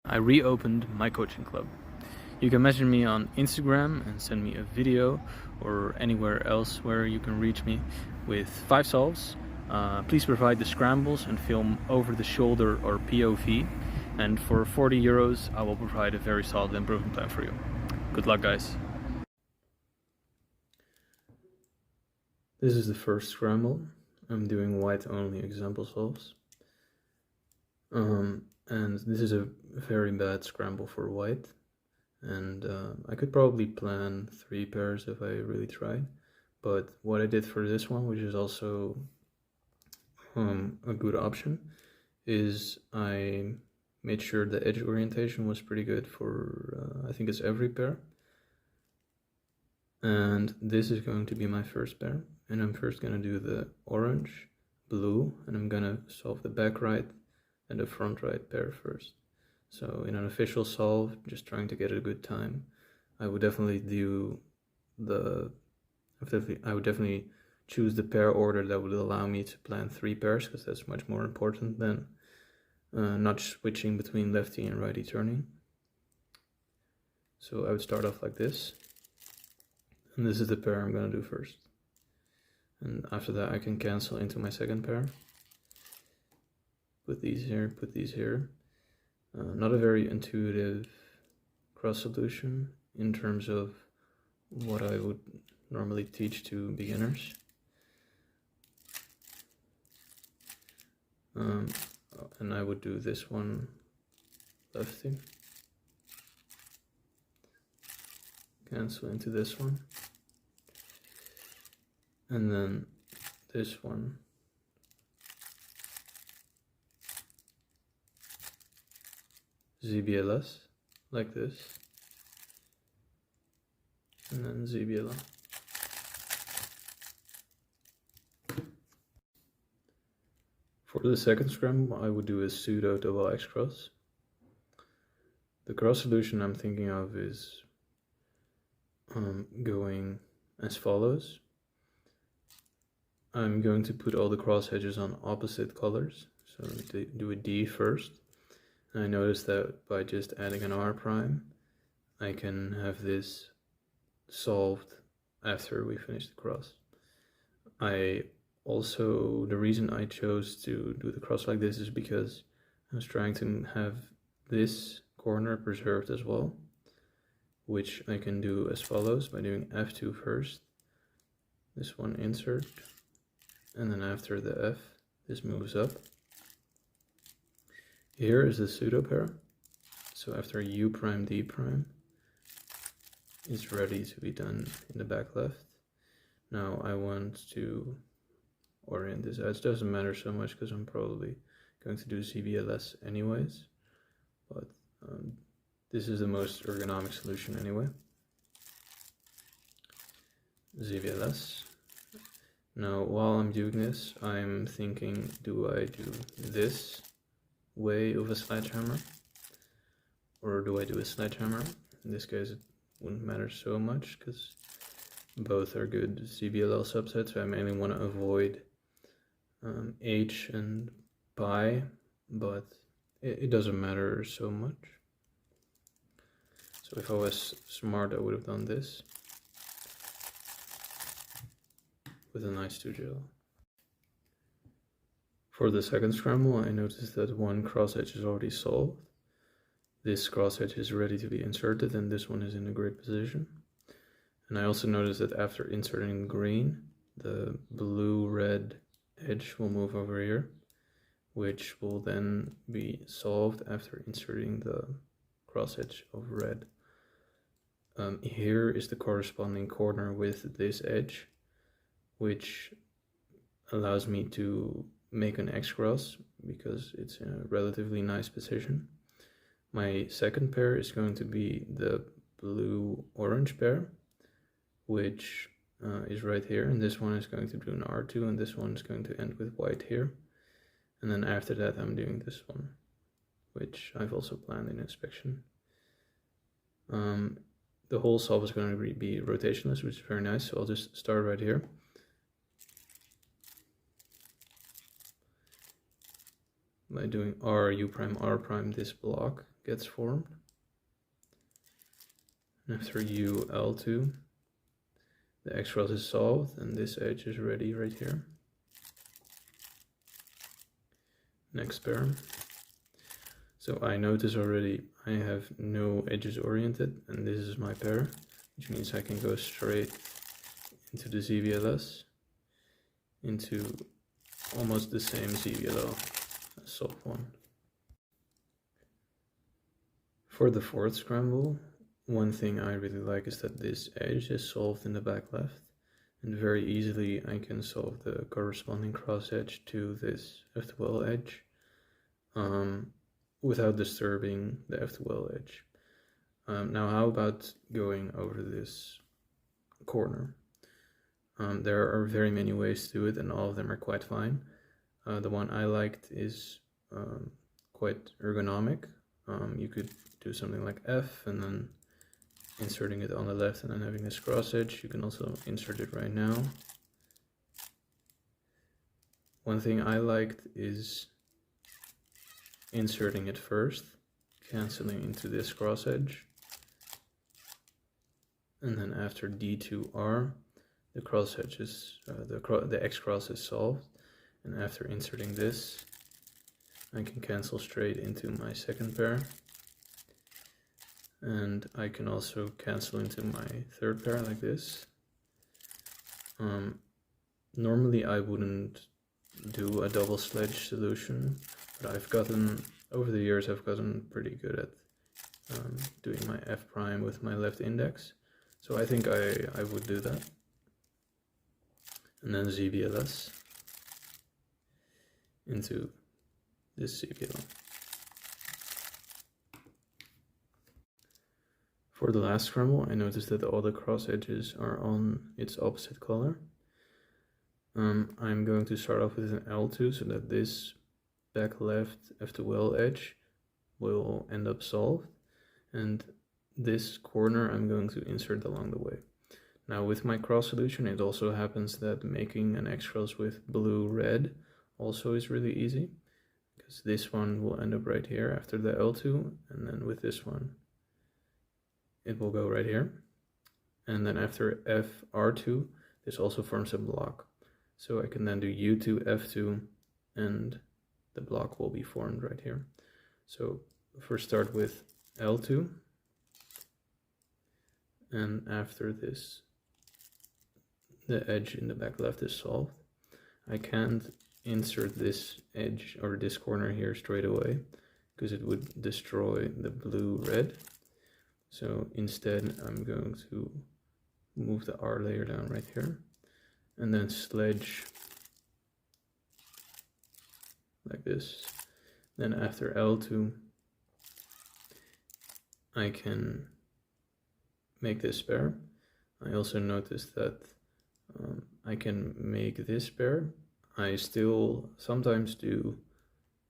I reopened my coaching club. You can message me on Instagram and send me a video or anywhere else where you can reach me with 5 solves. Please provide the scrambles and film over the shoulder or POV. And for €40, I will provide a very solid improvement plan for you. Good luck, guys. This is the first scramble. I'm doing white only example solves. And this is a very bad scramble for white. And I could probably plan 3 pairs if I really tried. But what I did for this one, which is also a good option, is I made sure the edge orientation was pretty good for, I think it's every pair. And this is going to be my first pair. And I'm first going to do the orange, blue, and I'm going to solve the back right and the front right pair first. So in an official solve, just trying to get a good time, I would definitely do I would definitely choose the pair order that would allow me to plan 3 pairs, because that's much more important than not switching between lefty and righty turning. So I would start off like this, and this is the pair I'm going to do first. And after that I can cancel into my second pair. Put these here, put these here. Not a very intuitive cross solution in terms of what I would normally teach to beginners. And I would do this one lefty. Cancel into this one. And then this one. ZBLS, like this, and then ZBLA. For the second scramble, I would do a pseudo double X cross. The cross solution I'm thinking of is going as follows. I'm going to put all the cross edges on opposite colors, so do a D first. I noticed that by just adding an R prime, I can have this solved after we finish the cross. The reason I chose to do the cross like this is because I was trying to have this corner preserved as well, which I can do as follows by doing F2 first, this one insert, and then after the F, this moves up. Here is the pseudo pair, so after U prime D prime, it's ready to be done in the back left. Now I want to orient this out. It doesn't matter so much because I'm probably going to do ZBLS anyways, but this is the most ergonomic solution anyway. ZBLS. Now while I'm doing this, I'm thinking, do I do this way of a sledgehammer, or do I do a sledgehammer? In this case it wouldn't matter so much because both are good ZBLL subsets, so I mainly want to avoid H and pi, but it doesn't matter so much. So if I was smart, I would have done this with a nice 2 gel. For the second scramble, I noticed that one cross edge is already solved. This cross edge is ready to be inserted, and this one is in a great position. And I also noticed that after inserting green, the blue-red edge will move over here, which will then be solved after inserting the cross edge of red. Here is the corresponding corner with this edge, which allows me to make an X cross because it's in a relatively nice position. My second pair is going to be the blue-orange pair, which is right here, and this one is going to do an R2, and this one is going to end with white here. And then after that I'm doing this one, which I've also planned in inspection. The whole solve is going to be rotationless, which is very nice, so I'll just start right here. By doing R, U prime, R prime this block, gets formed. And after U, L2, the X-cross is solved and this edge is ready right here. Next pair. So I notice already I have no edges oriented, and this is my pair, which means I can go straight into the ZBLS, into almost the same ZBLL as solve 1. For the fourth scramble, one thing I really like is that this edge is solved in the back left, and very easily I can solve the corresponding cross edge to this F12 edge without disturbing the F12 edge. Now how about going over this corner? There are very many ways to do it, and all of them are quite fine. The one I liked is quite ergonomic. You could do something like F and then inserting it on the left and then having this cross edge. You can also insert it right now. One thing I liked is inserting it first, cancelling into this cross edge, and then after D2R, the cross edge is the X cross is solved, and after inserting this, I can cancel straight into my second pair, and I can also cancel into my third pair like this. Normally I wouldn't do a double sledge solution, but over the years I've gotten pretty good at doing my F prime with my left index, so I think I would do that. And then ZBLS into this ZBL. For the last scramble, I noticed that all the cross edges are on its opposite color. I'm going to start off with an L2 so that this back left F2L edge will end up solved, and this corner I'm going to insert along the way. Now with my cross solution, it also happens that making an X-cross with blue-red also is really easy, because this one will end up right here after the L2, and then with this one it will go right here, and then after FR2 this also forms a block, so I can then do U2, F2, and the block will be formed right here. So first start with L2, and after this the edge in the back left is solved. I can't insert this edge or this corner here straight away because it would destroy the blue-red. So instead I'm going to move the R layer down right here and then sledge like this. Then after L2 I can make this pair. I also noticed that I can make this pair. I still sometimes do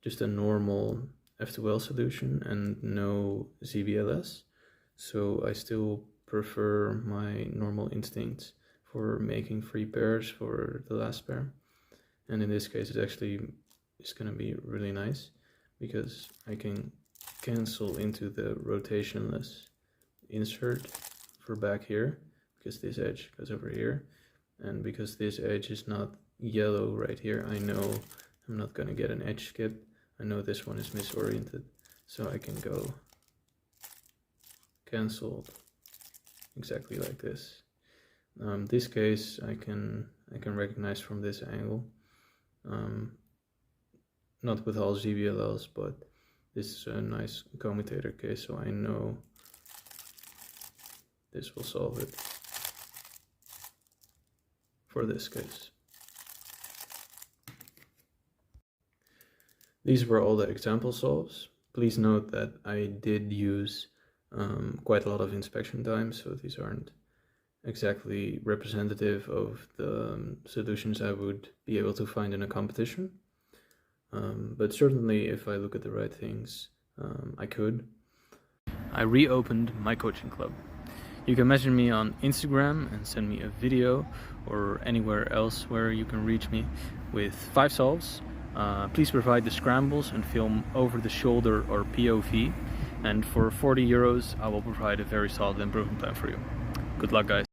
just a normal F2L solution and no ZBLS, so I still prefer my normal instincts for making free pairs for the last pair. And in this case it actually is going to be really nice because I can cancel into the rotationless insert for back here because this edge goes over here, and because this edge is not yellow right here, I know I'm not going to get an edge skip. I know this one is misoriented, so I can go cancelled exactly like this. This case I can recognize from this angle, not with all ZBLLs, but this is a nice commutator case, so I know this will solve it for this case. These were all the example solves. Please note that I did use quite a lot of inspection time, so these aren't exactly representative of the solutions I would be able to find in a competition. But certainly if I look at the right things, I could. I reopened my coaching club. You can message me on Instagram and send me a video, or anywhere else where you can reach me with 5 solves. Please provide the scrambles and film over the shoulder or POV. and for 40 euros I will provide a very solid improvement plan for you. Good luck, guys.